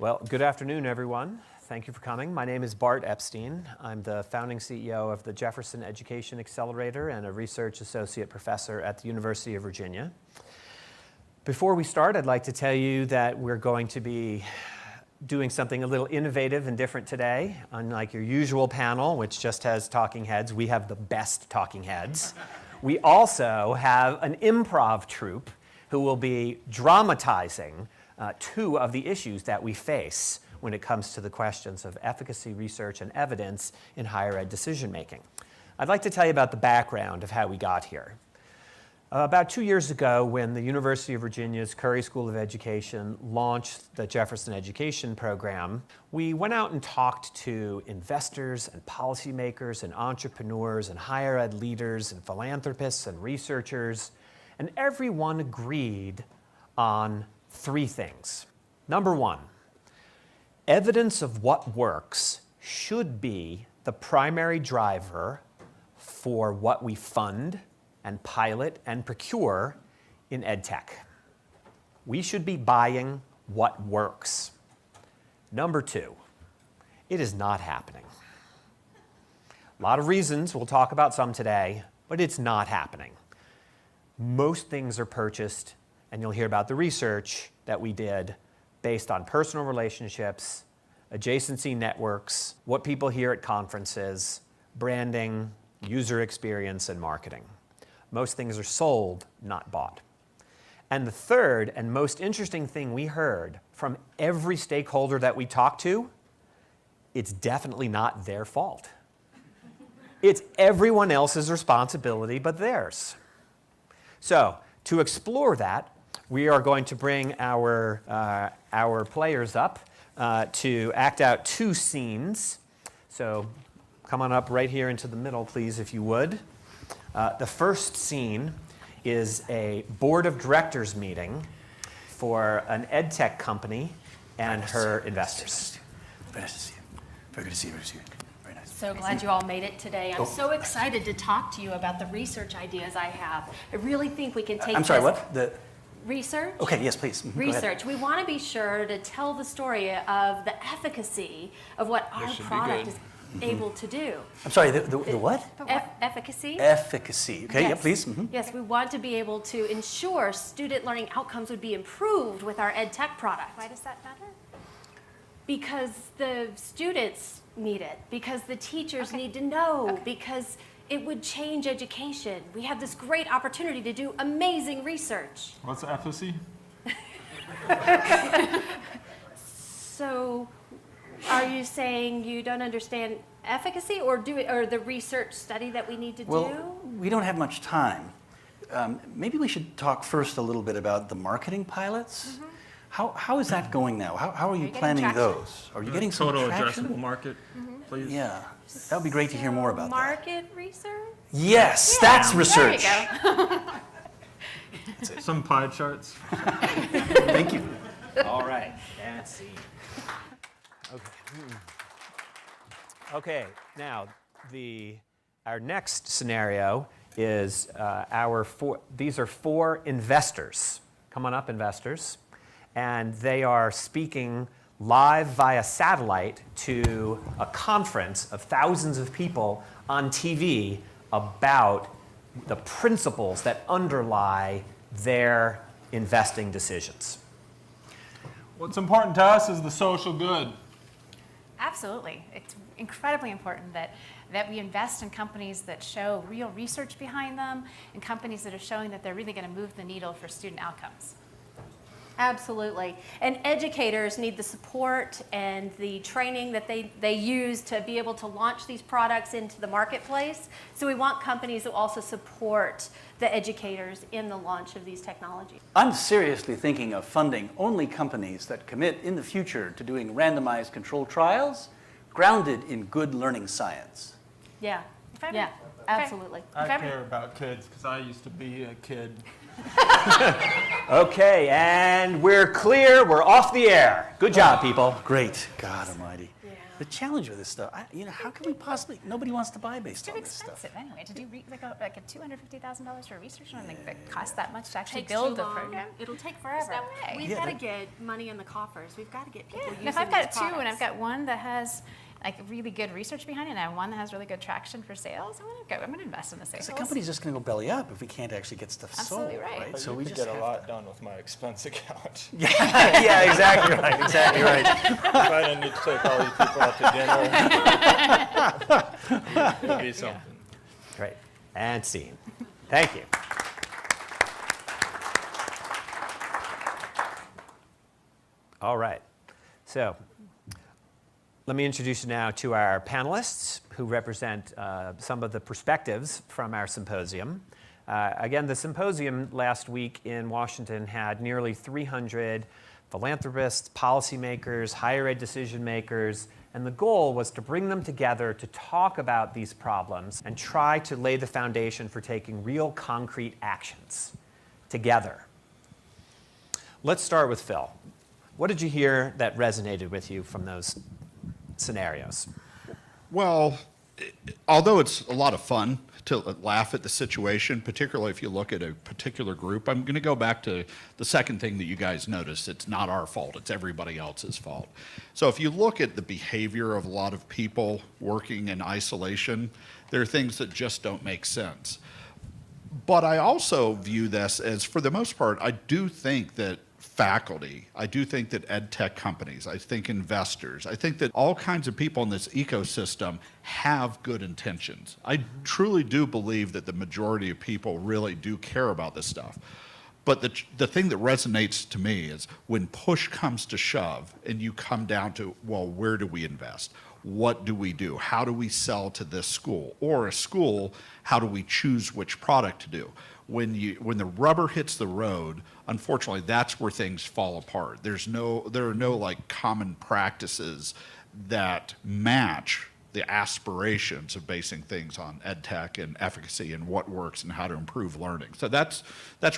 Well, good afternoon, everyone. Thank you for coming. My name is Bart Epstein. I'm the founding CEO of the Jefferson Education Accelerator and a research associate professor at the University of Virginia. Before we start, I'd like to tell you that we're going to be doing something a little innovative and different today. Unlike your usual panel, which just has talking heads, we have the best talking heads. We also have an improv troupe who will be dramatizing two of the issues that we face when it comes to the questions of efficacy, research, and evidence in higher ed decision making. I'd like to tell you about the background of how we got here. About 2 years ago, when the University of Virginia's Curry School of Education launched the Jefferson Education Program, we went out and talked to investors and policymakers and entrepreneurs and higher ed leaders and philanthropists and researchers, and everyone agreed on three things. Number one, evidence of what works should be the primary driver for what we fund and pilot and procure in EdTech. We should be buying what works. Number two, it is not happening. A lot of reasons, we'll talk about some today, but it's not happening. Most things are purchased, and you'll hear about the research that we did based on personal relationships, adjacency networks, what people hear at conferences, branding, user experience, and marketing. Most things are sold, not bought. And the third and most interesting thing we heard from every stakeholder that we talked to, it's definitely not their fault. It's everyone else's responsibility but theirs. So, to explore that, we are going to bring our players up to act out two scenes. So, come on up right here into the middle, please, if you would. The first scene is a board of directors meeting for an EdTech company and her investors. Very nice to see you. Very good to see you. Very nice. So glad you all made it today. I'm so excited to talk to you about the research ideas I have. I really think we can take I'm sorry, this what? The research. Okay, yes, please. Research. We want to be sure to tell the story of the efficacy of what our product is able to do. I'm sorry, the what? Efficacy. Efficacy. Okay, Yes. yeah, please. Yes, we want to be able to ensure student learning outcomes would be improved with our EdTech product. Why does that matter? Because the students need it, because the teachers need to know, because it would change education. We have this great opportunity to do amazing research. What's efficacy? So, are you saying you don't understand efficacy, or the research study that we need to do? Well, we don't have much time. Maybe we should talk first a little bit about the marketing pilots. How is that going now? How are you planning those? Are you getting some Total traction? addressable market, please. Yeah, that would be great to hear more about that. Market research? Yes, that's research. There you go. Some pie charts. Thank you. All right, and scene. Okay, now our next scenario is these are four investors. Come on up, investors. And they are speaking live via satellite to a conference of thousands of people on TV about the principles that underlie their investing decisions. What's important to us is the social good. Absolutely. It's incredibly important that we invest in companies that show real research behind them and companies that are showing that they're really going to move the needle for student outcomes. Absolutely. And educators need the support and the training that they use to be able to launch these products into the marketplace. So we want companies that also support the educators in the launch of these technologies. I'm seriously thinking of funding only companies that commit in the future to doing randomized controlled trials grounded in good learning science. Yeah. Yeah, Absolutely. I care about kids because I used to be a kid. Okay, and we're clear. We're off the air. Good job, people. Great. God almighty. Yeah. the challenge with this stuff, how can we possibly, nobody wants to buy based It's too on this stuff. expensive anyway to do like a $250,000 for research. I don't think that costs that much to actually Takes build too the long. program. It'll take forever. no way. We've Yeah, got to that- get money in the coffers. We've got to get people Yeah, using and if I've got these two and products. I've got one that has like really good research behind it, and I have one that has really good traction for sales, I'm gonna invest in the sales. The company's just going to go belly up if we can't actually get stuff Absolutely sold, right. But So you we could just get a have lot to. done with my expense account. Yeah, exactly right, exactly right. If I didn't need to take all you people out to dinner, it'd be something. Great. And scene. Thank you. All right. So let me introduce you now to our panelists who represent some of the perspectives from our symposium. Again, the symposium last week in Washington had nearly 300 philanthropists, policymakers, higher ed decision makers, and the goal was to bring them together to talk about these problems and try to lay the foundation for taking real concrete actions together. Let's start with Phil. What did you hear that resonated with you from those scenarios? Well, although it's a lot of fun to laugh at the situation, particularly if you look at a particular group, I'm going to go back to the second thing that you guys noticed. It's not our fault, it's everybody else's fault. So if you look at the behavior of a lot of people working in isolation, there are things that just don't make sense. But I also view this as, for the most part, I do think that faculty, I do think that ed tech companies, I think investors, I think that all kinds of people in this ecosystem have good intentions. I truly do believe that the majority of people really do care about this stuff. But the thing that resonates to me is when push comes to shove and you come down to, well, where do we invest? What do we do? How do we sell to this school? Or a school, how do we choose which product to do? When the rubber hits the road, unfortunately, that's where things fall apart. There are no like common practices that match the aspirations of basing things on ed tech and efficacy and what works and how to improve learning. So that's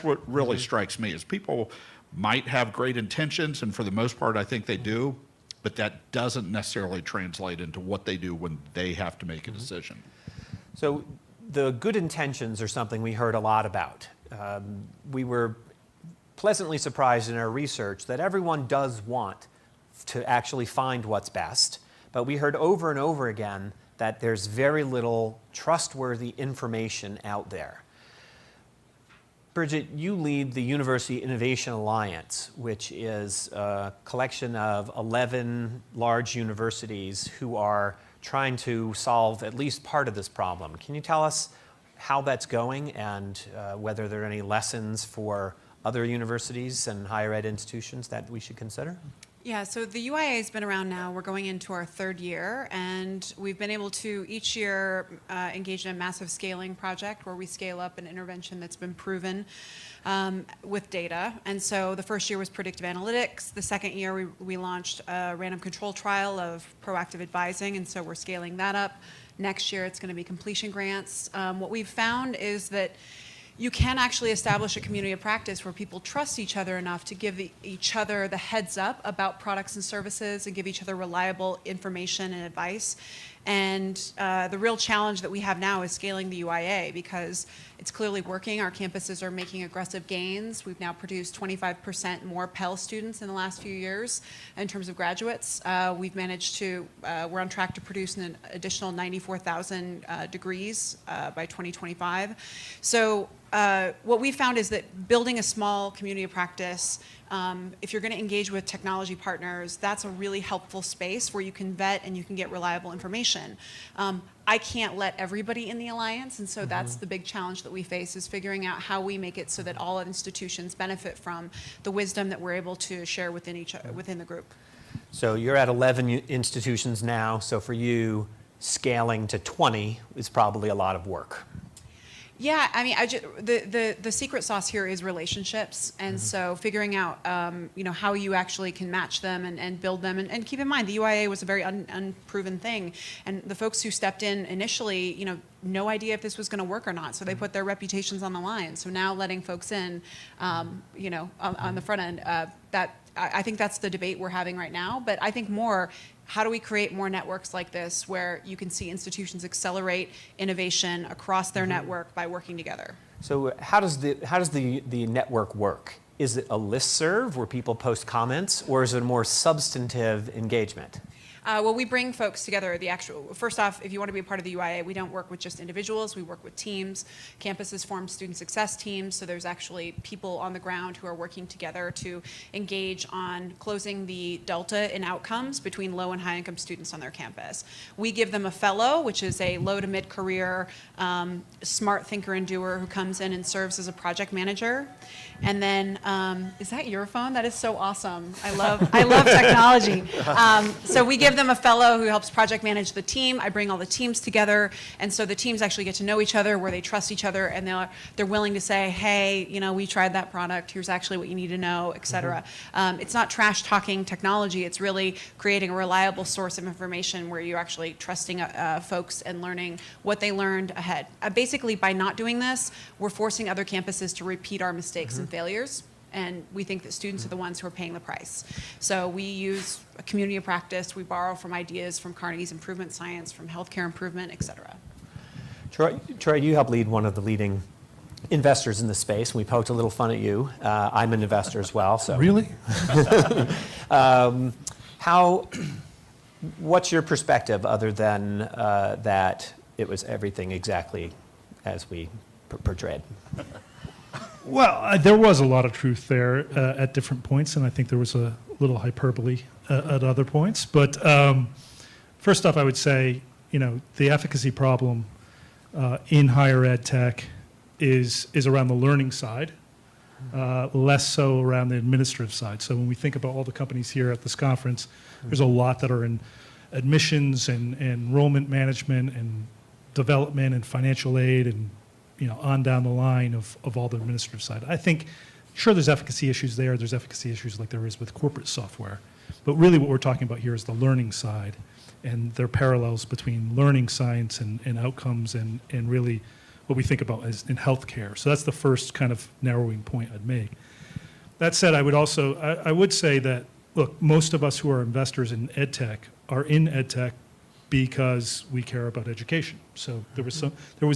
what really strikes me is people might have great intentions, and for the most part, I think they do, but that doesn't necessarily translate into what they do when they have to make a decision. So the good intentions are something we heard a lot about. We were pleasantly surprised in our research that everyone does want to actually find what's best, but we heard over and over again that there's very little trustworthy information out there. Bridget, you lead the University Innovation Alliance, which is a collection of 11 large universities who are trying to solve at least part of this problem. Can you tell us how that's going and whether there are any lessons for other universities and higher ed institutions that we should consider? Yeah, so the UIA has been around now. We're going into our third year, and we've been able to each year engage in a massive scaling project where we scale up an intervention that's been proven with data. And so the first year was predictive analytics. The second year we launched a random control trial of proactive advising, and so we're scaling that up. Next year it's going to be completion grants. What we've found is that you can actually establish a community of practice where people trust each other enough to give each other the heads up about products and services and give each other reliable information and advice. And the real challenge that we have now is scaling the UIA because it's clearly working. Our campuses are making aggressive gains. We've now produced 25% more Pell students in the last few years in terms of graduates. We've managed to, we're on track to produce an additional 94,000 degrees by 2025. So what we found is that building a small community of practice, if you're going to engage with technology partners, that's a really helpful space where you can vet and you can get reliable information. I can't let everybody in the alliance, and so that's the big challenge that we face is figuring out how we make it so that all institutions benefit from the wisdom that we're able to share within the group. So you're at 11 institutions now, so for you, scaling to 20 is probably a lot of work. Yeah, I mean, the secret sauce here is relationships, and so figuring out, how you actually can match them and build them, and keep in mind the UIA was a very unproven thing, and the folks who stepped in initially, no idea if this was going to work or not, so they put their reputations on the line. So now letting folks in, on the front end, that I think that's the debate we're having right now. But I think more, how do we create more networks like this where you can see institutions accelerate innovation across their network by working together? So how does the network work? Is it a listserv where people post comments, or is it a more substantive engagement? Well, we bring folks together. First off, if you want to be a part of the UIA, we don't work with just individuals. We work with teams. Campuses form student success teams, so there's actually people on the ground who are working together to engage on closing the delta in outcomes between low and high income students on their campus. We give them a fellow, which is a low to mid career smart thinker and doer who comes in and serves as a project manager. And then, is that your phone? That is so awesome. I love technology. So we give them a fellow who helps project manage the team. I bring all the teams together, and so the teams actually get to know each other, where they trust each other, and they're willing to say, hey, we tried that product. Here's actually what you need to know, et cetera. It's not trash talking technology. It's really creating a reliable source of information where you're actually trusting folks and learning what they learned ahead. Basically, by not doing this, we're forcing other campuses to repeat our mistakes and failures. And we think that students are the ones who are paying the price. So we use a community of practice. We borrow from ideas from Carnegie's improvement science, from healthcare improvement, et cetera. Troy, you help lead one of the leading investors in the space. We poked a little fun at you. I'm an investor as well. So Really? What's your perspective other than that it was everything exactly as we portrayed? Well, there was a lot of truth there at different points, and I think there was a little hyperbole at other points. But first off, I would say, the efficacy problem in higher ed tech is around the learning side, less so around the administrative side. So when we think about all the companies here at this conference, there's a lot that are in admissions and enrollment management and development and financial aid and on down the line of all the administrative side. I think, sure, there's efficacy issues there. There's efficacy issues like there is with corporate software. But really what we're talking about here is the learning side, and there are parallels between learning science and outcomes and really what we think about as in healthcare. So that's the first kind of narrowing point I'd make. That said, I would say that, look, most of us who are investors in ed tech are in ed tech because we care about education. So there was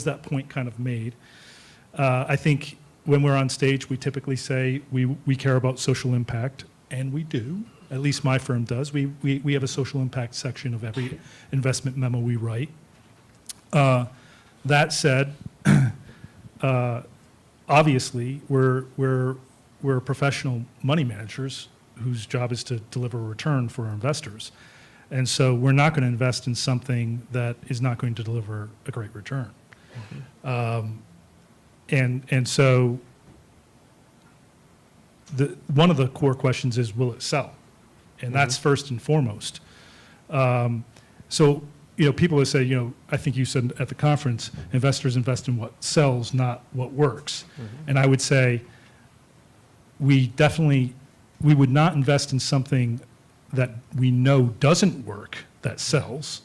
that point kind of made. I think when we're on stage, we typically say we care about social impact, and we do. At least my firm does. We have a social impact section of every investment memo we write. That said, obviously we're professional money managers whose job is to deliver a return for our investors. And so we're not going to invest in something that is not going to deliver a great return. And so one of the core questions is, will it sell? And that's first and foremost. So people would say, I think you said at the conference, investors invest in what sells, not what works. And I would say we would not invest in something that we know doesn't work, that sells.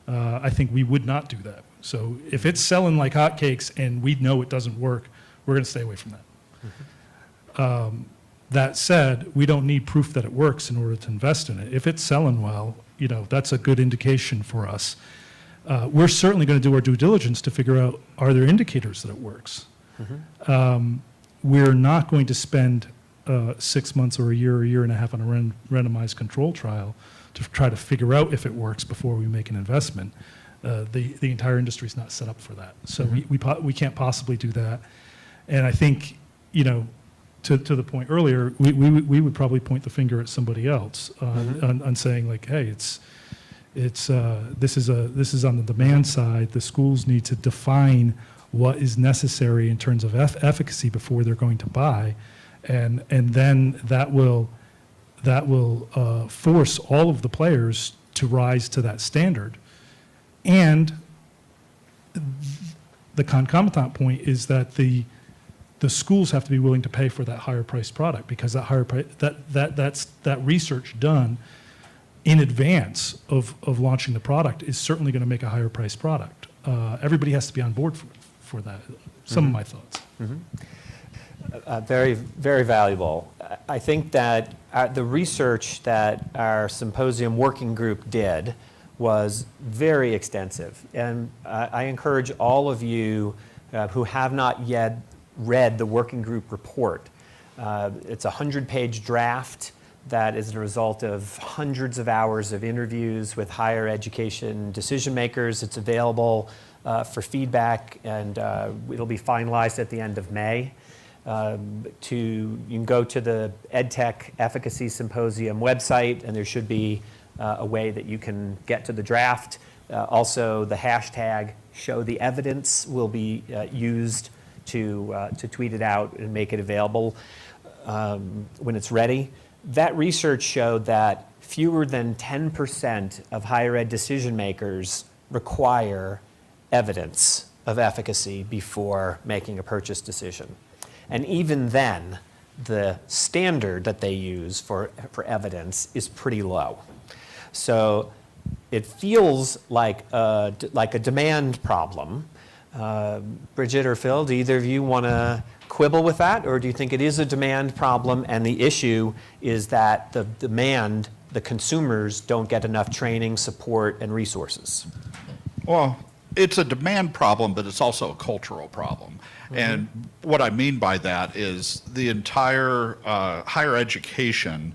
I think we would not do that. So if it's selling like hotcakes and we know it doesn't work, we're going to stay away from that. That said, we don't need proof that it works in order to invest in it. If it's selling well, that's a good indication for us. We're certainly going to do our due diligence to figure out, are there indicators that it works? We're not going to spend 6 months or a year and a half on a randomized control trial to try to figure out if it works before we make an investment. The entire industry is not set up for that. So we can't possibly do that. And I think, to the point earlier, we would probably point the finger at somebody else on saying like, hey, this is on the demand side. The schools need to define what is necessary in terms of efficacy before they're going to buy. And then that will force all of the players to rise to that standard. And the concomitant point is that the schools have to be willing to pay for that higher priced product, because that higher price, that research done in advance of launching the product is certainly going to make a higher priced product. Everybody has to be on board for that. Some of my thoughts. Very, very valuable. I think that the research that our symposium working group did was very extensive. And I encourage all of you who have not yet read the working group report. It's a 100-page draft that is the result of hundreds of hours of interviews with higher education decision makers. It's available for feedback, and it'll be finalized at the end of May. You can go to the EdTech Efficacy Symposium website, and there should be a way that you can get to the draft. Also, the hashtag #ShowTheEvidence will be used to tweet it out and make it available when it's ready. That research showed that fewer than 10% of higher ed decision makers require evidence of efficacy before making a purchase decision. And even then, the standard that they use for evidence is pretty low. So it feels like a demand problem. Bridget or Phil, do either of you want to quibble with that, or do you think it is a demand problem and the issue is that the demand, the consumers don't get enough training, support, and resources? Well, it's a demand problem, but it's also a cultural problem. And what I mean by that is the entire higher education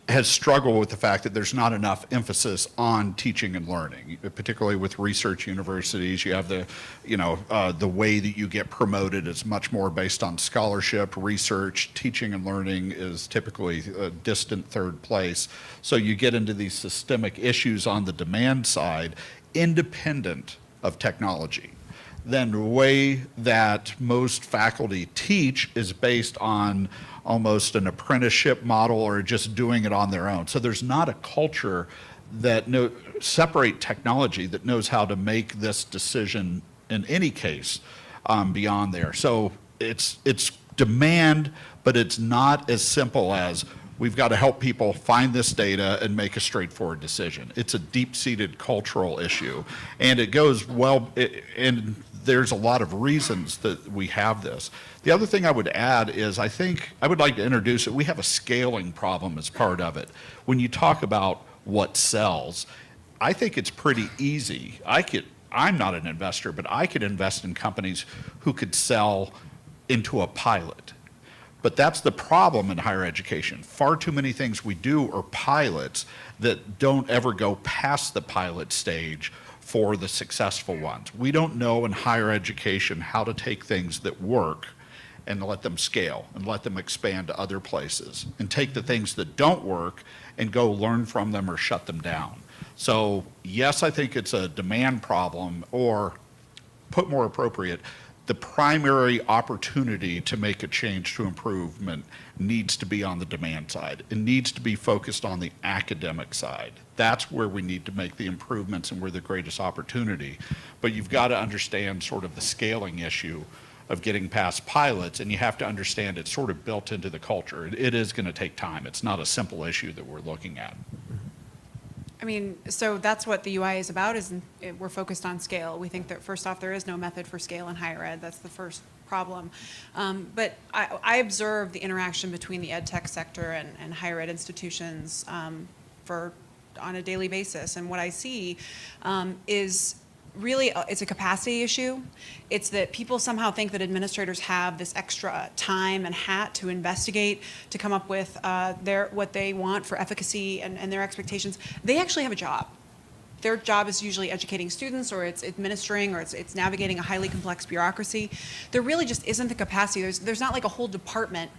has struggled with the fact that there's not enough emphasis on teaching and learning, particularly with research universities. You have the way that you get promoted is much more based on scholarship. Research, teaching and learning is typically a distant third place. So you get into these systemic issues on the demand side, independent of technology. Then the way that most faculty teach is based on almost an apprenticeship model or just doing it on their own. So there's not a culture that separate technology that knows how to make this decision in any case beyond there. So it's demand, but it's not as simple as we've got to help people find this data and make a straightforward decision. It's a deep-seated cultural issue, and it goes well, and there's a lot of reasons that we have this. The other thing I would add is I think I would like to introduce it. We have a scaling problem as part of it. When you talk about what sells, I think it's pretty easy. I'm not an investor, but I could invest in companies who could sell into a pilot. But that's the problem in higher education. Far too many things we do are pilots that don't ever go past the pilot stage for the successful ones. We don't know in higher education how to take things that work and let them scale and let them expand to other places, and take the things that don't work and go learn from them or shut them down. So yes, I think it's a demand problem, or put more appropriate, the primary opportunity to make a change to improvement needs to be on the demand side. It needs to be focused on the academic side. That's where we need to make the improvements and where the greatest opportunity. But you've got to understand sort of the scaling issue of getting past pilots, and you have to understand it's sort of built into the culture. It is going to take time. It's not a simple issue that we're looking at. I mean, so that's what the UI is about, is we're focused on scale. We think that first off, there is no method for scale in higher ed. That's the first problem. But I observe the interaction between the ed tech sector and higher ed institutions on a daily basis. And what I see is really, it's a capacity issue. It's that people somehow think that administrators have this extra time and hat to investigate, to come up with what they want for efficacy and their expectations. They actually have a job. Their job is usually educating students, or it's administering, or it's navigating a highly complex bureaucracy. There really just isn't the capacity. There's not like a whole department.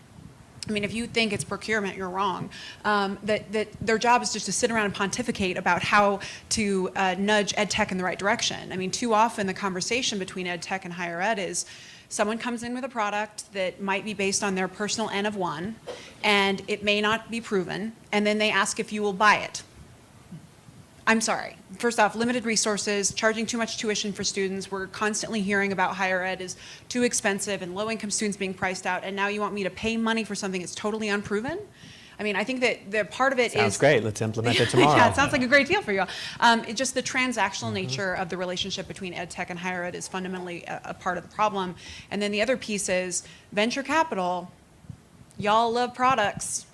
I mean, if you think it's procurement, you're wrong. That their job is just to sit around and pontificate about how to nudge ed tech in the right direction. I mean, too often the conversation between ed tech and higher ed is someone comes in with a product that might be based on their personal N of 1, and it may not be proven, and then they ask if you will buy it. I'm sorry. First off, limited resources, charging too much tuition for students. We're constantly hearing about higher ed is too expensive and low-income students being priced out, and now you want me to pay money for something that's totally unproven? I mean, I think that the part of it is. Sounds great. Let's implement it tomorrow. Yeah, it sounds like a great deal for you all. It's just the transactional nature of the relationship between ed tech and higher ed is fundamentally a part of the problem. And then the other piece is venture capital. Y'all love products,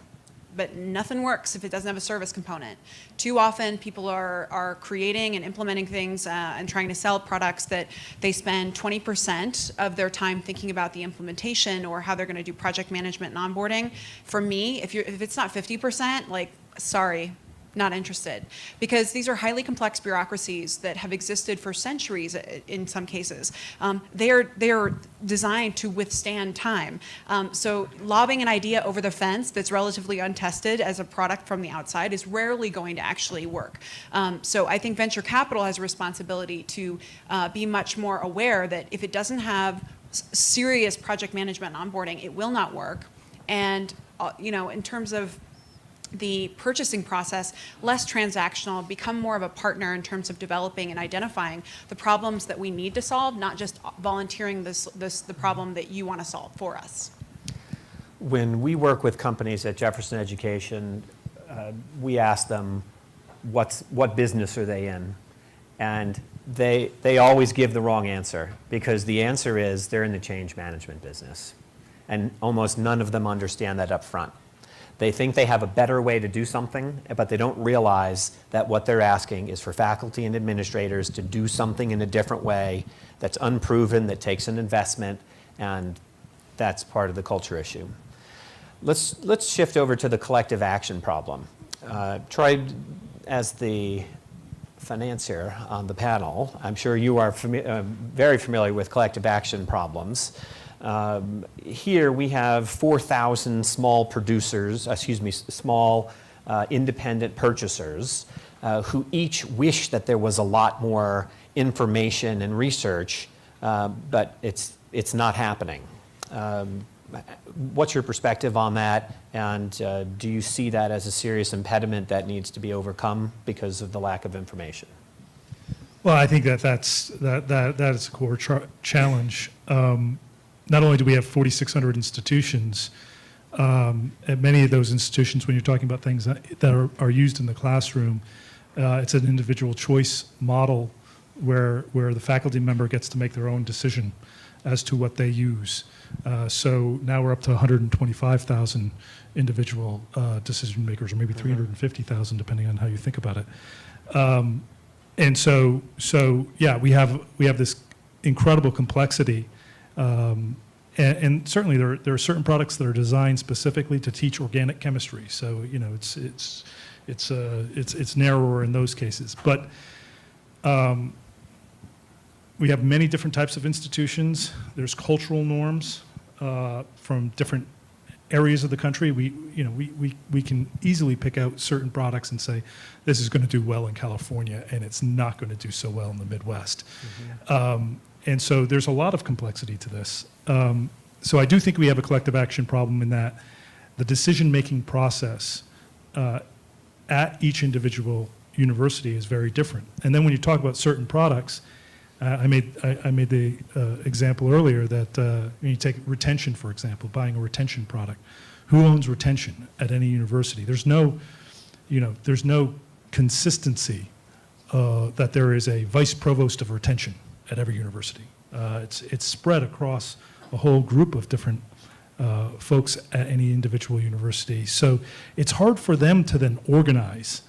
but nothing works if it doesn't have a service component. Too often, people are creating and implementing things and trying to sell products that they spend 20% of their time thinking about the implementation or how they're going to do project management and onboarding. For me, if it's not 50%, like, sorry, not interested. Because these are highly complex bureaucracies that have existed for centuries in some cases. They are designed to withstand time. So lobbing an idea over the fence that's relatively untested as a product from the outside is rarely going to actually work. So I think venture capital has a responsibility to be much more aware that if it doesn't have serious project management and onboarding, it will not work. And in terms of the purchasing process, less transactional, become more of a partner in terms of developing and identifying the problems that we need to solve, not just volunteering the problem that you want to solve for us. When we work with companies at Jefferson Education, we ask them what business are they in, and they always give the wrong answer, because the answer is they're in the change management business, and almost none of them understand that up front. They think they have a better way to do something, but they don't realize that what they're asking is for faculty and administrators to do something in a different way that's unproven, that takes an investment, and that's part of the culture issue. Let's shift over to the collective action problem. Troy, as the financier on the panel, I'm sure you are very familiar with collective action problems. Here we have 4,000 small independent purchasers who each wish that there was a lot more information and research, but it's not happening. What's your perspective on that, and do you see that as a serious impediment that needs to be overcome because of the lack of information? Well, I think that is a core challenge. Not only do we have 4,600 institutions, at many of those institutions, when you're talking about things that are used in the classroom, it's an individual choice model where the faculty member gets to make their own decision as to what they use. So now we're up to 125,000 individual decision makers, or maybe 350,000, depending on how you think about it. And so yeah, we have this incredible complexity. And certainly there are certain products that are designed specifically to teach organic chemistry. So it's narrower in those cases. But we have many different types of institutions. There's cultural norms from different areas of the country. We can easily pick out certain products and say this is going to do well in California, and it's not going to do so well in the Midwest. Mm-hmm. And so there's a lot of complexity to this. So I do think we have a collective action problem in that the decision-making process at each individual university is very different. And then when you talk about certain products, I made the example earlier that when you take retention, for example, buying a retention product. Who owns retention at any university? There's no consistency that there is a vice provost of retention at every university. It's spread across a whole group of different folks at any individual university. So it's hard for them to then organize,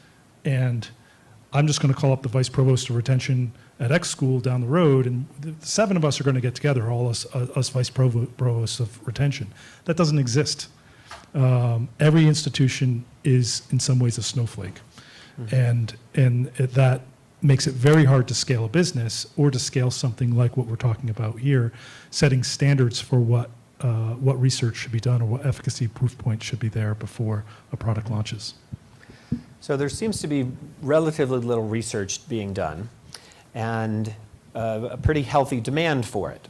and I'm just going to call up the vice provost of retention at X school down the road, and the 7 of us are going to get together, all us vice provosts of retention. That doesn't exist. Every institution is in some ways a snowflake. Mm-hmm. And that makes it very hard to scale a business or to scale something like what we're talking about here, setting standards for what research should be done or what efficacy proof points should be there before a product launches. So there seems to be relatively little research being done and a pretty healthy demand for it.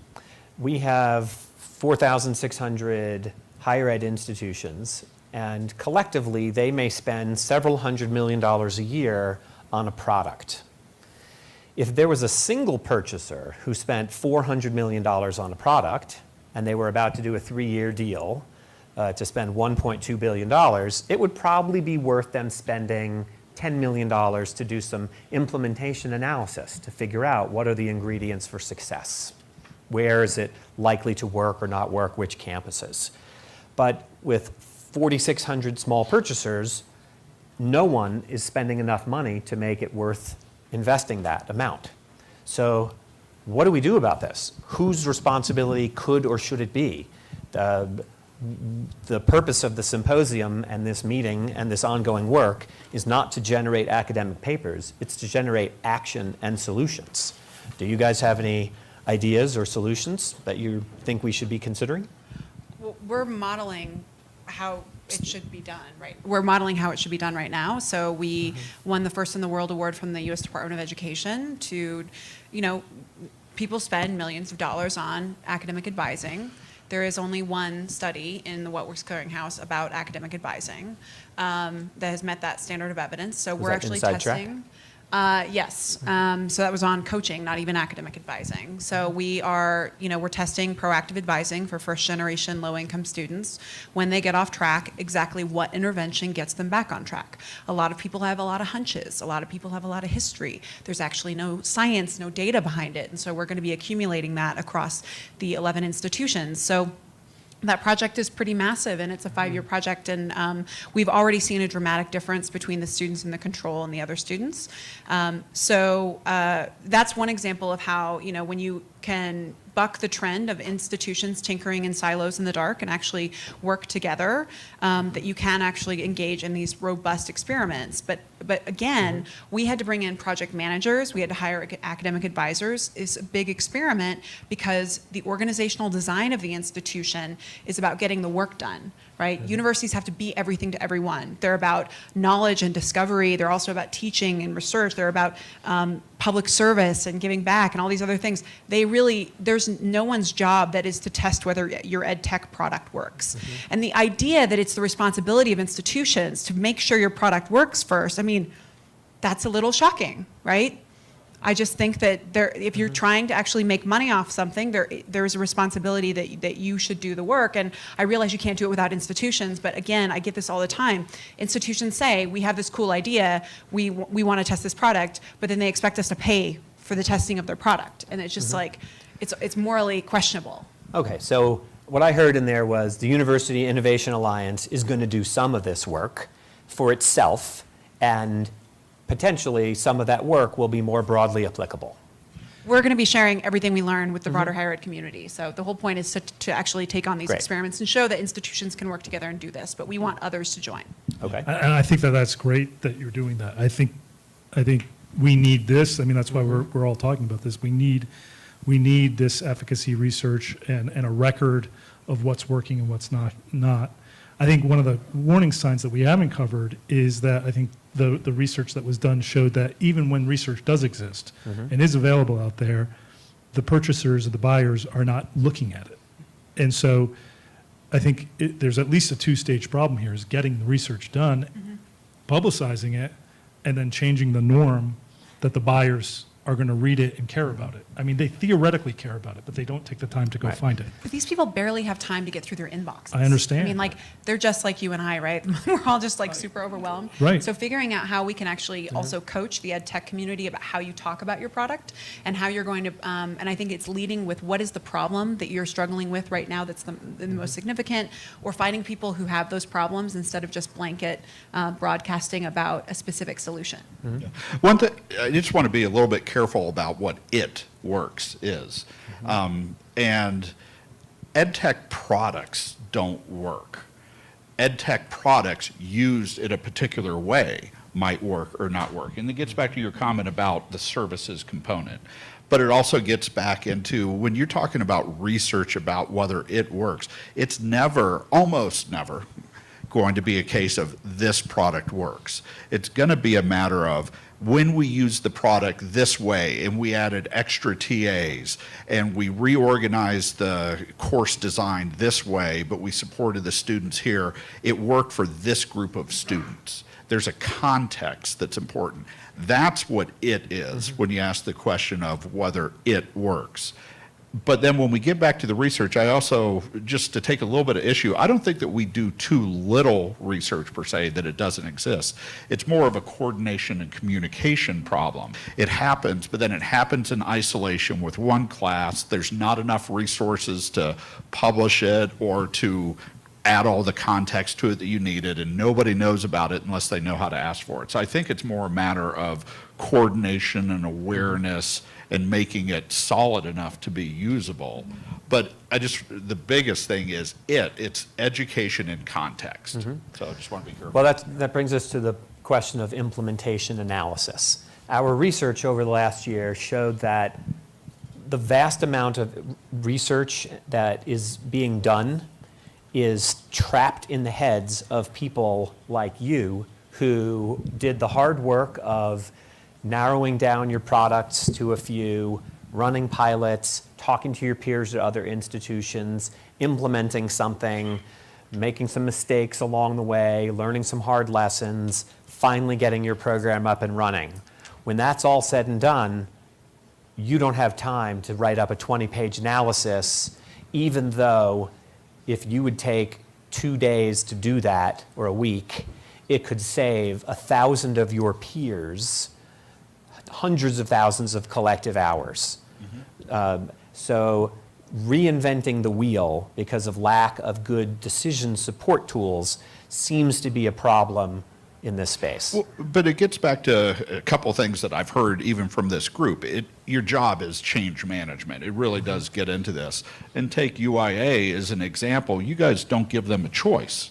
We have 4,600 higher ed institutions, and collectively they may spend several $100 million a year on a product. If there was a single purchaser who spent $400 million on a product, and they were about to do a 3-year deal, to spend $1.2 billion, it would probably be worth them spending $10 million to do some implementation analysis to figure out what are the ingredients for success. Where is it likely to work or not work, which campuses. But with 4,600 small purchasers, no one is spending enough money to make it worth investing that amount. So what do we do about this? Whose responsibility could or should it be? The purpose of the symposium and this meeting and this ongoing work is not to generate academic papers, it's to generate action and solutions. Do you guys have any ideas or solutions that you think we should be considering? Well, we're modeling how it should be done, right? We're modeling how it should be done right now. So we won the First in the World Award from the U.S. Department of Education to, people spend millions of dollars on academic advising. There is only one study in the What Works Clearinghouse about academic advising that has met that standard of evidence. So we're actually testing. Yes. So that was on coaching, not even academic advising. So we are, we're testing proactive advising for first generation low income students. When they get off track, exactly what intervention gets them back on track. A lot of people have a lot of hunches. A lot of people have a lot of history. There's actually no science, no data behind it. And so we're going to be accumulating that across the 11 institutions. So that project is pretty massive, and it's a 5-year project, and we've already seen a dramatic difference between the students in the control and the other students. So that's one example of how, when you can buck the trend of institutions tinkering in silos in the dark and actually work together, that you can actually engage in these robust experiments. But again, we had to bring in project managers, we had to hire academic advisors. It's a big experiment because the organizational design of the institution is about getting the work done, right? Universities have to be everything to everyone. They're about knowledge and discovery. They're also about teaching and research. They're about public service and giving back and all these other things. There's no one's job that is to test whether your ed tech product works. And the idea that it's the responsibility of institutions to make sure your product works first, that's a little shocking, right? I just think that if you're trying to actually make money off something, there is a responsibility that you should do the work. And I realize you can't do it without institutions, but again, I get this all the time. Institutions say, we have this cool idea, we want to test this product, but then they expect us to pay for the testing of their product. And it's just like, it's morally questionable. Okay, so what I heard in there was the University Innovation Alliance is going to do some of this work for itself, and potentially some of that work will be more broadly applicable. We're going to be sharing everything we learn with the broader higher ed community. So the whole point is to actually take on these experiments and show that institutions can work together and do this, but we want others to join. Okay. And I think that's great that you're doing that. I think we need this. That's why we're all talking about this. We need this efficacy research and a record of what's working and what's not. I think one of the warning signs that we haven't covered is that I think the research that was done showed that even when research does exist and is available out there, the purchasers or the buyers are not looking at it. And so I think there's at least a 2-stage problem here, is getting the research done, publicizing it, and then changing the norm that the buyers are going to read it and care about it. They theoretically care about it, but they don't take the time to go find it. But these people barely have time to get through their inboxes. I understand. They're just like you and I, right? We're all just super overwhelmed. Right. So figuring out how we can actually also coach the ed tech community about how you talk about your product and how you're going to, and I think it's leading with what is the problem that you're struggling with right now that's the most significant, or finding people who have those problems instead of just blanket broadcasting about a specific solution. Yeah. One thing, I just want to be a little bit careful about what it works is. And ed tech products don't work. Ed tech products used in a particular way might work or not work. And it gets back to your comment about the services component. But it also gets back into, when you're talking about research about whether it works, it's never, almost never, going to be a case of this product works. It's going to be a matter of, when we use the product this way and we added extra TAs and we reorganized the course design this way, but we supported the students here, it worked for this group of students. There's a context that's important. That's what it is when you ask the question of whether it works. But then when we get back to the research, I also, just to take a little bit of issue, I don't think that we do too little research per se, that it doesn't exist. It's more of a coordination and communication problem. It happens, but then it happens in isolation with one class. There's not enough resources to publish it or to add all the context to it that you needed, and nobody knows about it unless they know how to ask for it. So I think it's more a matter of coordination and awareness and making it solid enough to be usable. But the biggest thing is it's education in context. So I just want to be careful. Well, that brings us to the question of implementation analysis. Our research over the last year showed that the vast amount of research that is being done is trapped in the heads of people like you who did the hard work of narrowing down your products to a few, running pilots, talking to your peers at other institutions, implementing something, making some mistakes along the way, learning some hard lessons, finally getting your program up and running. When that's all said and done, you don't have time to write up a 20-page analysis, even though if you would take 2 days to do that, or a week, it could save 1,000 of your peers hundreds of thousands of collective hours. So reinventing the wheel because of lack of good decision support tools seems to be a problem in this space. Well, but it gets back to a couple of things that I've heard even from this group. Your job is change management. It really does get into this. And take UIA as an example. You guys don't give them a choice,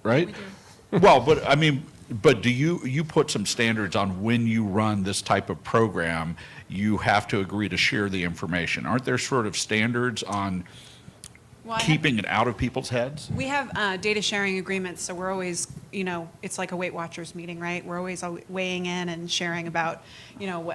right? We do. Well, but I mean, but do you put some standards on when you run this type of program, you have to agree to share the information? Aren't there sort of standards on keeping it out of people's heads? We have data sharing agreements, so we're always, it's like a Weight Watchers meeting, right? We're always weighing in and sharing about,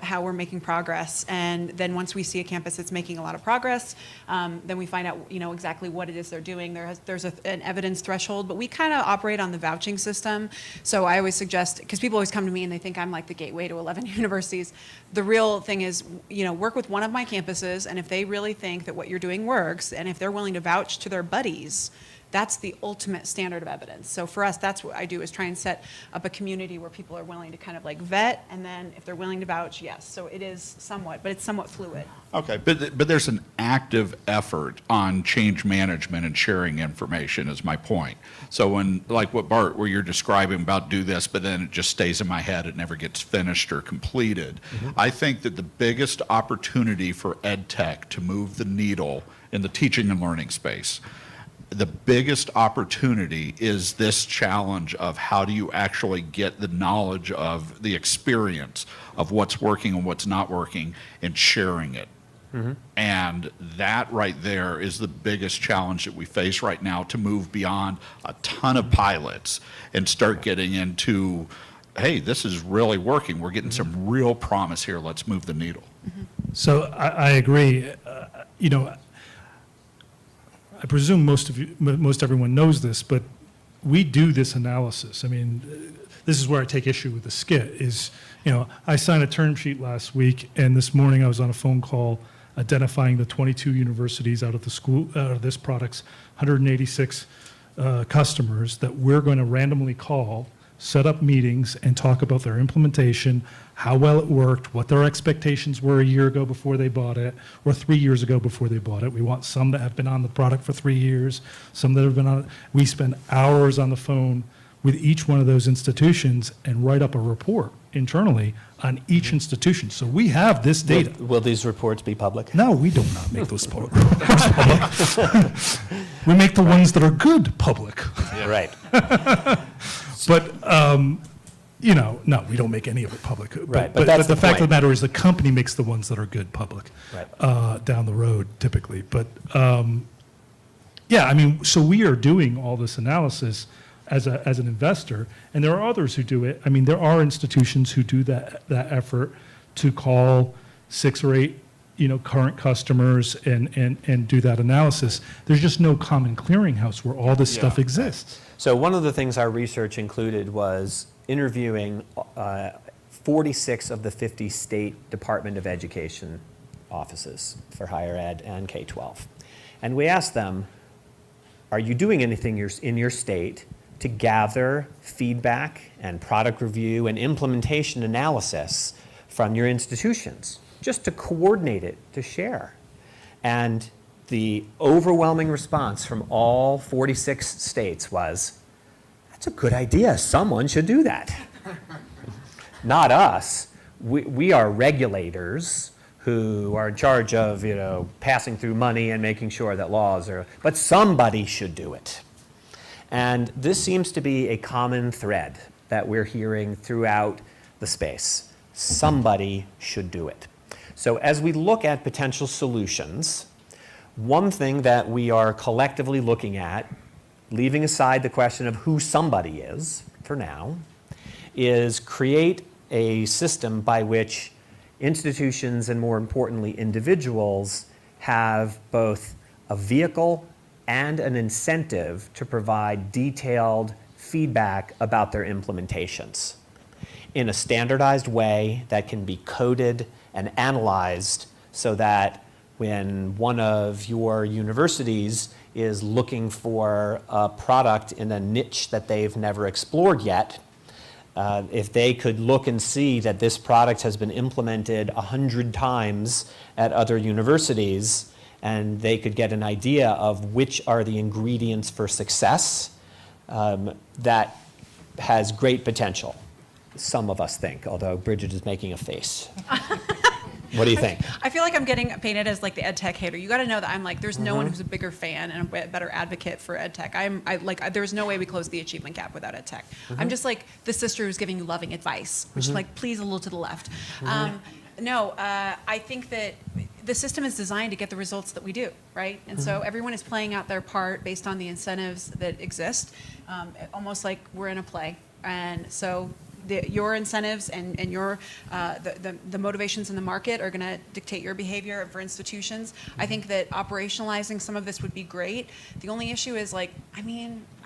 how we're making progress. And then once we see a campus that's making a lot of progress, then we find out, exactly what it is they're doing. There's an evidence threshold, but we kind of operate on the vouching system. So I always suggest, because people always come to me and they think I'm like the gateway to 11 universities. The real thing is, work with one of my campuses, and if they really think that what you're doing works, and if they're willing to vouch to their buddies, that's the ultimate standard of evidence. So for us, that's what I do, is try and set up a community where people are willing to kind of like vet, and then if they're willing to vouch, yes. So it is somewhat, but it's somewhat fluid. Okay, but there's an active effort on change management and sharing information is my point. So when, like what Bart, where you're describing about do this, but then it just stays in my head, it never gets finished or completed. I think that the biggest opportunity for ed tech to move the needle in the teaching and learning space, the biggest opportunity is this challenge of how do you actually get the knowledge of the experience of what's working and what's not working and sharing it. And that right there is the biggest challenge that we face right now, to move beyond a ton of pilots and start getting into, hey, this is really working. We're getting some real promise here. Let's move the needle. So I agree. I presume most everyone knows this, but we do this analysis. I mean, this is where I take issue with the skit is, I signed a term sheet last week, and this morning I was on a phone call identifying the 22 universities out of this product's 186 customers that we're going to randomly call, set up meetings, and talk about their implementation, how well it worked, what their expectations were a year ago before they bought it, or 3 years ago before they bought it. We want some that have been on the product for 3 years, some that have been on it. We spend hours on the phone with each one of those institutions and write up a report internally on each institution. So we have this data. Will these reports be public? No, we do not make those reports public. We make the ones that are good public. Yeah. Right. But, no, we don't make any of it public. Right, But that's the fact point. of the matter is the company makes the ones that are good public down the road typically. But, so we are doing all this analysis as an investor, and there are others who do it. I mean, there are institutions who do that effort to call 6 or 8, current customers and do that analysis. There's just no common clearinghouse where all this stuff exists. So one of the things our research included was interviewing 46 of the 50 state Department of Education offices for higher ed and K-12. And we asked them, are you doing anything in your state to gather feedback and product review and implementation analysis from your institutions, just to coordinate it, to share? And the overwhelming response from all 46 states was, that's a good idea, someone should do that. Not us. We are regulators who are in charge of, passing through money and making sure that laws are, but somebody should do it. And this seems to be a common thread that we're hearing throughout the space. Somebody should do it. So as we look at potential solutions, one thing that we are collectively looking at, leaving aside the question of who somebody is for now, is create a system by which institutions and, more importantly, individuals have both a vehicle and an incentive to provide detailed feedback about their implementations in a standardized way that can be coded and analyzed, so that when one of your universities is looking for a product in a niche that they've never explored yet, if they could look and see that this product has been implemented 100 times at other universities, and they could get an idea of which are the ingredients for success, that has great potential. Some of us think, although Bridget is making a face. What do you think? I feel like I'm getting painted as like the ed tech hater. You got to know that I'm like, there's no one who's a bigger fan and a better advocate for ed tech. There's no way we close the achievement gap without ed tech. I'm just like the sister who's giving you loving advice, which is like, please a little to the left. I think that the system is designed to get the results that we do, right? And so everyone is playing out their part based on the incentives that exist, almost like we're in a play. And so your incentives and your the motivations in the market are going to dictate your behavior for institutions. I think that operationalizing some of this would be great. The only issue is I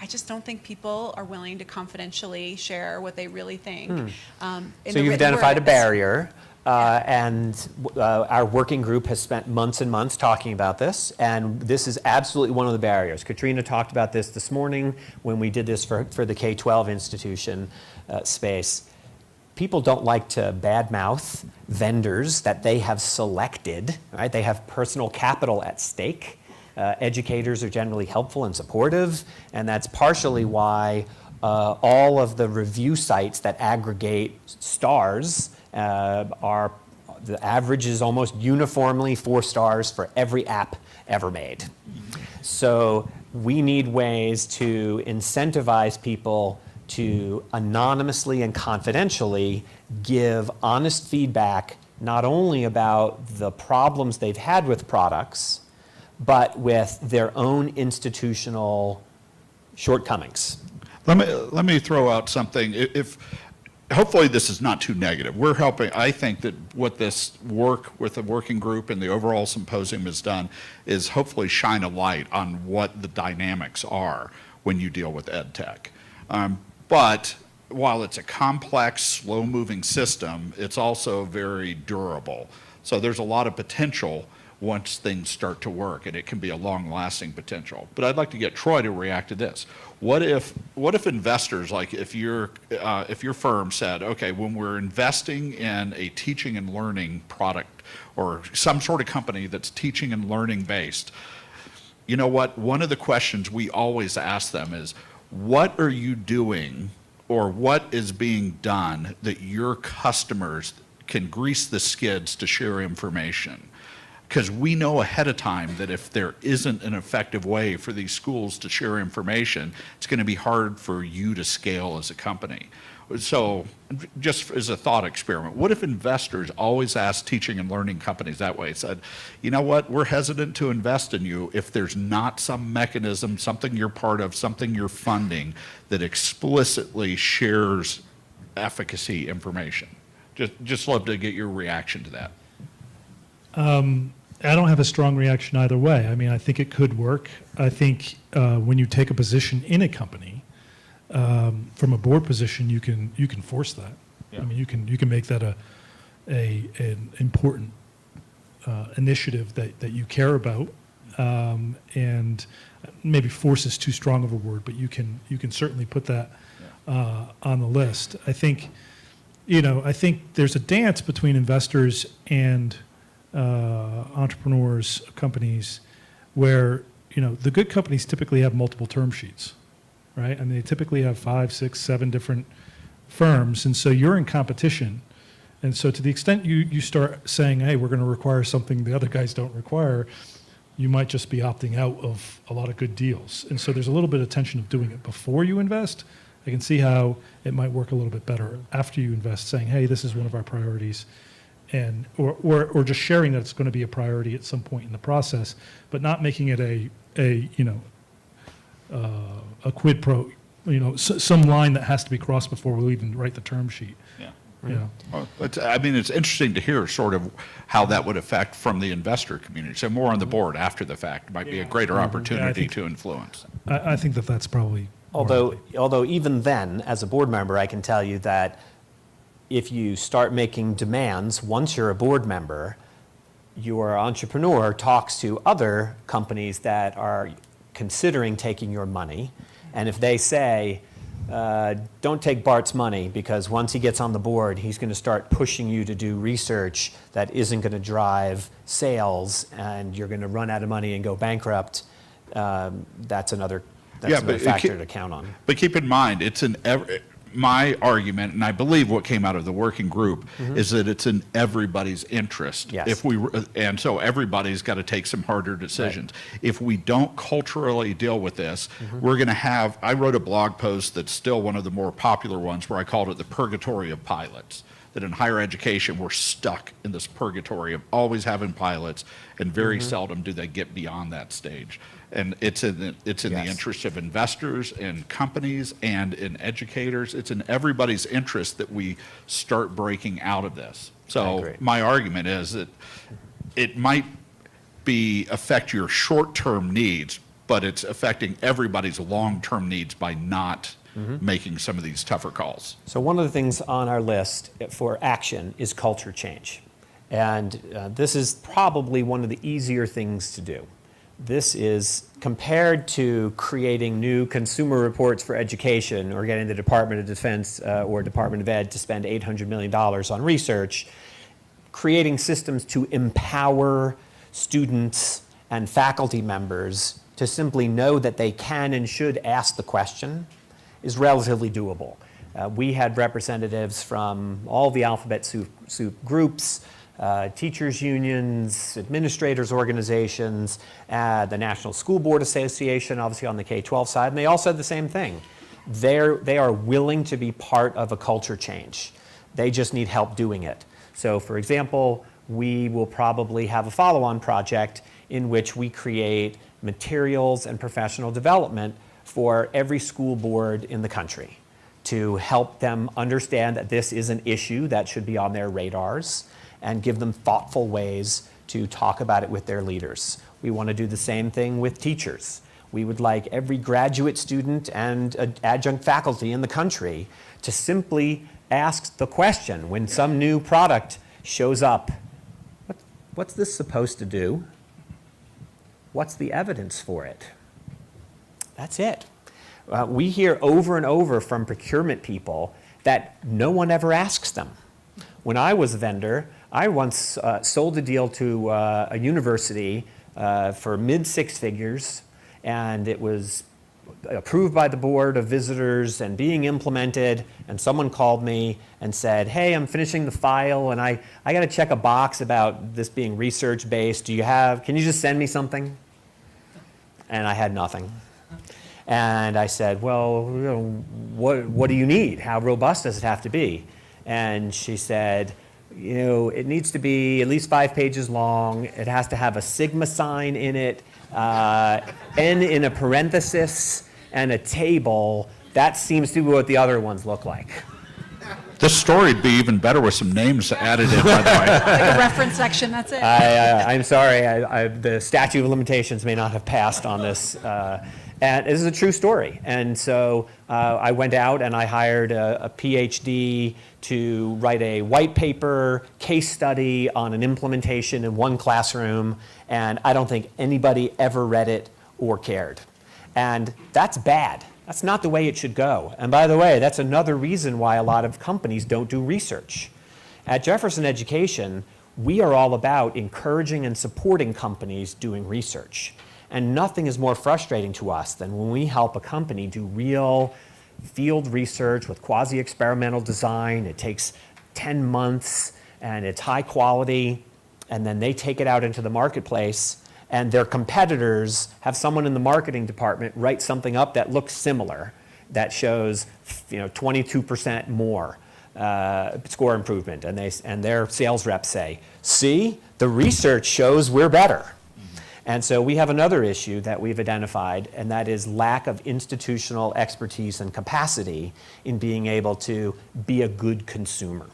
just don't think people are willing to confidentially share what they really think. So you've identified a barrier. And our working group has spent months and months talking about this, and this is absolutely one of the barriers. Katrina talked about this morning when we did this for the K-12 institution space. People don't like to badmouth vendors that they have selected, right? They have personal capital at stake. Educators are generally helpful and supportive, and that's partially why all of the review sites that aggregate stars the average is almost uniformly 4 stars for every app ever made. So we need ways to incentivize people to anonymously and confidentially give honest feedback, not only about the problems they've had with products, but with their own institutional shortcomings. Let me throw out something. Hopefully this is not too negative. We're helping. I think that what this work with the working group and the overall symposium has done is hopefully shine a light on what the dynamics are when you deal with ed tech. But while it's a complex, slow-moving system, it's also very durable. So there's a lot of potential once things start to work, and it can be a long-lasting potential. But I'd like to get Troy to react to this. What if investors, like if your firm said, okay, when we're investing in a teaching and learning product or some sort of company that's teaching and learning based, you know what? One of the questions we always ask them is, what are you doing or what is being done that your customers can grease the skids to share information? Because we know ahead of time that if there isn't an effective way for these schools to share information, it's going to be hard for you to scale as a company. So just as a thought experiment, what if investors always asked teaching and learning companies that way, said, you know what, we're hesitant to invest in you if there's not some mechanism, something you're part of, something you're funding that explicitly shares efficacy information? Just love to get your reaction to that. I don't have a strong reaction either way. I mean, I think it could work. I think when you take a position in a company, from a board position, you can force that. Yeah. I mean, you can make that an important initiative that you care about, and maybe force is too strong of a word, but you can certainly put that on the list. I think there's a dance between investors and entrepreneurs, companies, where the good companies typically have multiple term sheets, right? I mean, they typically have 5, 6, 7 different firms, and so you're in competition. And so to the extent you start saying, hey, we're going to require something the other guys don't require, you might just be opting out of a lot of good deals. And so there's a little bit of tension of doing it before you invest. I can see how it might work a little bit better after you invest, saying, hey, this is one of our priorities, and or just sharing that it's going to be a priority at some point in the process, but not making it a quid pro, some line that has to be crossed before we'll even write the term sheet. Yeah. Yeah. Well, it's interesting to hear sort of how that would affect from the investor community. So more on the board after the fact might be a greater opportunity to influence. I think that's probably. Although even then, as a board member, I can tell you that if you start making demands, once you're a board member, your entrepreneur talks to other companies that are considering taking your money. And if they say, don't take Bart's money because once he gets on the board, he's going to start pushing you to do research that isn't going to drive sales, and you're going to run out of money and go bankrupt, that's another factor to count on. But keep in mind, my argument, and I believe what came out of the working group, is that it's in everybody's interest. Yes. And so everybody's got to take some harder decisions. Right. If we don't culturally deal with this, we're going to have, I wrote a blog post that's still one of the more popular ones where I called it the purgatory of pilots. That in higher education, we're stuck in this purgatory of always having pilots, and very seldom do they get beyond that stage. And it's in the interest of investors and companies and in educators. It's in everybody's interest that we start breaking out of this. So my argument is that it might affect your short-term needs, but it's affecting everybody's long-term needs by not making some of these tougher calls. So one of the things on our list for action is culture change. And this is probably one of the easier things to do. This is, compared to creating new consumer reports for education or getting the Department of Defense or Department of Ed to spend $800 million on research, creating systems to empower students and faculty members to simply know that they can and should ask the question is relatively doable. We had representatives from all the alphabet soup groups, teachers unions, administrators organizations, the National School Board Association, obviously on the K-12 side, and they all said the same thing. They are willing to be part of a culture change. They just need help doing it. So for example, we will probably have a follow-on project in which we create materials and professional development for every school board in the country to help them understand that this is an issue that should be on their radars and give them thoughtful ways to talk about it with their leaders. We want to do the same thing with teachers. We would like every graduate student and adjunct faculty in the country to simply ask the question when some new product shows up, what's this supposed to do? What's the evidence for it? That's it. We hear over and over from procurement people that no one ever asks them. When I was a vendor, I once sold a deal to a university for mid-six figures, and it was approved by the board of visitors and being implemented, and someone called me and said, hey, I'm finishing the file and I got to check a box about this being research-based. Can you just send me something? And I had nothing. And I said, well, what do you need? How robust does it have to be? And she said, it needs to be at least 5 pages long. It has to have a sigma sign in it, N in a parenthesis, and a table. That seems to be what the other ones look like. This story'd be even better with some names added in, by the way. Like a reference section, that's it. I'm sorry, the statute of limitations may not have passed on this. And this is a true story. And so I went out and I hired a PhD to write a white paper case study on an implementation in one classroom, and I don't think anybody ever read it or cared. And that's bad. That's not the way it should go. And by the way, that's another reason why a lot of companies don't do research. At Jefferson Education, we are all about encouraging and supporting companies doing research. And nothing is more frustrating to us than when we help a company do real field research with quasi-experimental design. It takes 10 months and it's high quality, and then they take it out into the marketplace, and their competitors have someone in the marketing department write something up that looks similar, that shows 22% more score improvement, and their sales reps say, see, the research shows we're better. And so we have another issue that we've identified, and that is lack of institutional expertise and capacity in being able to be a good consumer,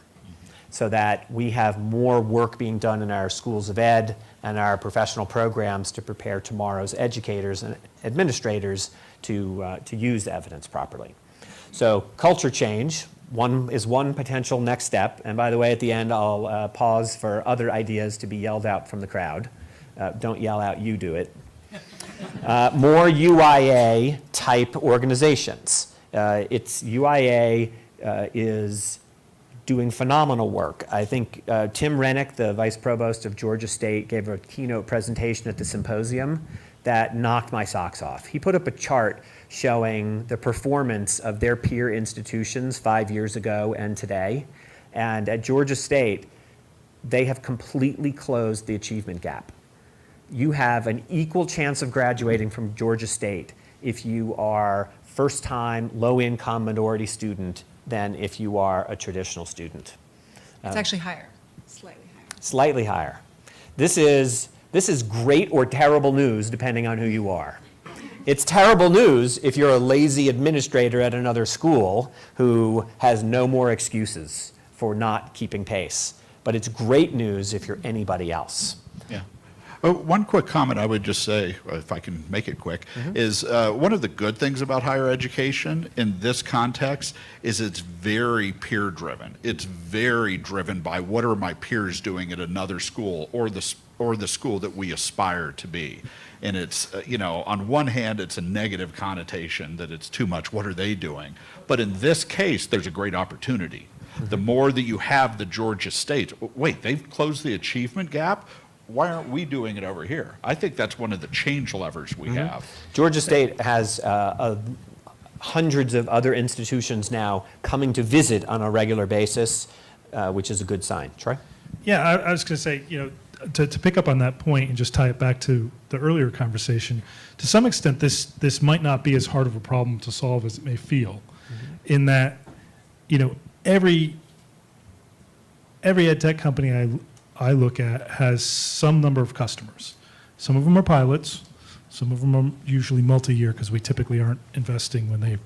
so that we have more work being done in our schools of ed and our professional programs to prepare tomorrow's educators and administrators to use evidence properly. So culture change is one potential next step. And by the way, at the end, I'll pause for other ideas to be yelled out from the crowd. Don't yell out, you do it. More UIA type organizations. UIA is doing phenomenal work. I think Tim Rennick, the vice provost of Georgia State, gave a keynote presentation at the symposium that knocked my socks off. He put up a chart showing the performance of their peer institutions 5 years ago and today. And at Georgia State, they have completely closed the achievement gap. You have an equal chance of graduating from Georgia State if you are first-time, low-income minority student than if you are a traditional student. It's actually higher, slightly higher. Slightly higher. This is great or terrible news depending on who you are. It's terrible news if you're a lazy administrator at another school who has no more excuses for not keeping pace. But it's great news if you're anybody else. Yeah. Oh, one quick comment I would just say, if I can make it quick, is one of the good things about higher education in this context is it's very peer-driven. It's very driven by what are my peers doing at another school or the school that we aspire to be. And it's, on one hand, it's a negative connotation that it's too much, what are they doing? But in this case, there's a great opportunity. The more that you have the Georgia State, wait, they've closed the achievement gap? Why aren't we doing it over here? I think that's one of the change levers we have. Georgia State has hundreds of other institutions now coming to visit on a regular basis, which is a good sign. Troy? Yeah, I was going to say, to pick up on that point and just tie it back to the earlier conversation, to some extent, this might not be as hard of a problem to solve as it may feel, in that, every ed tech company I look at has some number of customers. Some of them are pilots. Some of them are usually multi-year because we typically aren't investing when they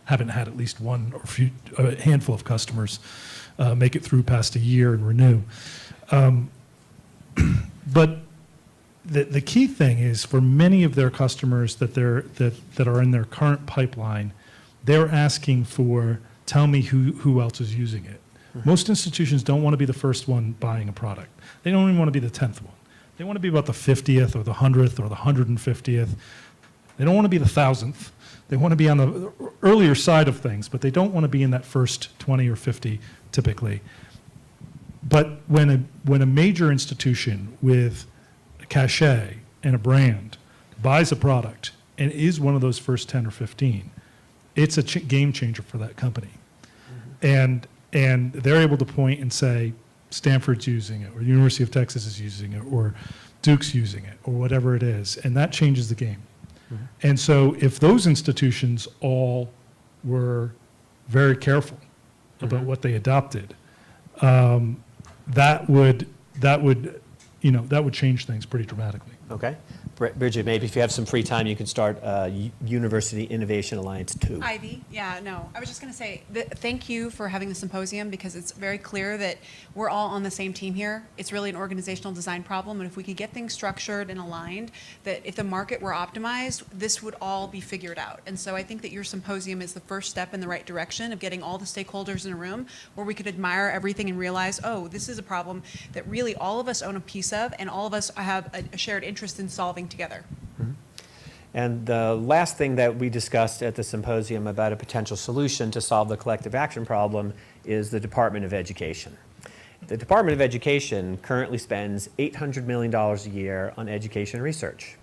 haven't had at least one or a handful of customers make it through past a year and renew. But the key thing is for many of their customers that are in their current pipeline, they're asking for, tell me who else is using it. Most institutions don't want to be the first one buying a product. They don't even want to be the 10th one. They want to be about the 50th or the 100th or the 150th. They don't want to be the 1,000th. They want to be on the earlier side of things, but they don't want to be in that first 20 or 50 typically. But when a major institution with a cachet and a brand buys a product and is one of those first 10 or 15, it's a game changer for that company. And they're able to point and say, Stanford's using it, or the University of Texas is using it, or Duke's using it, or whatever it is, and that changes the game. And so if those institutions all were very careful about what they adopted, that would that would change things pretty dramatically. Okay. Bridget, maybe if you have some free time, you can start University Innovation Alliance 2. Ivy, yeah, no. I was just going to say, thank you for having the symposium because it's very clear that we're all on the same team here. It's really an organizational design problem, and if we could get things structured and aligned, that if the market were optimized, this would all be figured out. And so I think that your symposium is the first step in the right direction of getting all the stakeholders in a room where we could admire everything and realize, oh, this is a problem that really all of us own a piece of, and all of us have a shared interest in solving together. And the last thing that we discussed at the symposium about a potential solution to solve the collective action problem is the Department of Education. The Department of Education currently spends $800 million a year on education research,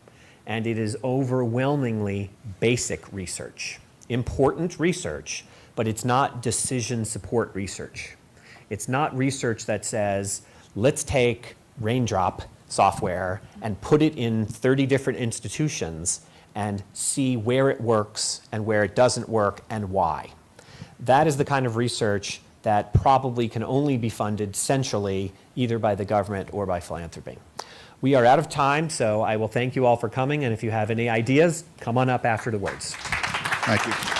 and it is overwhelmingly basic research, important research, but it's not decision support research. It's not research that says, let's take Raindrop software and put it in 30 different institutions and see where it works and where it doesn't work and why. That is the kind of research that probably can only be funded centrally either by the government or by philanthropy. We are out of time, so I will thank you all for coming, and if you have any ideas, come on up after the words. Thank you.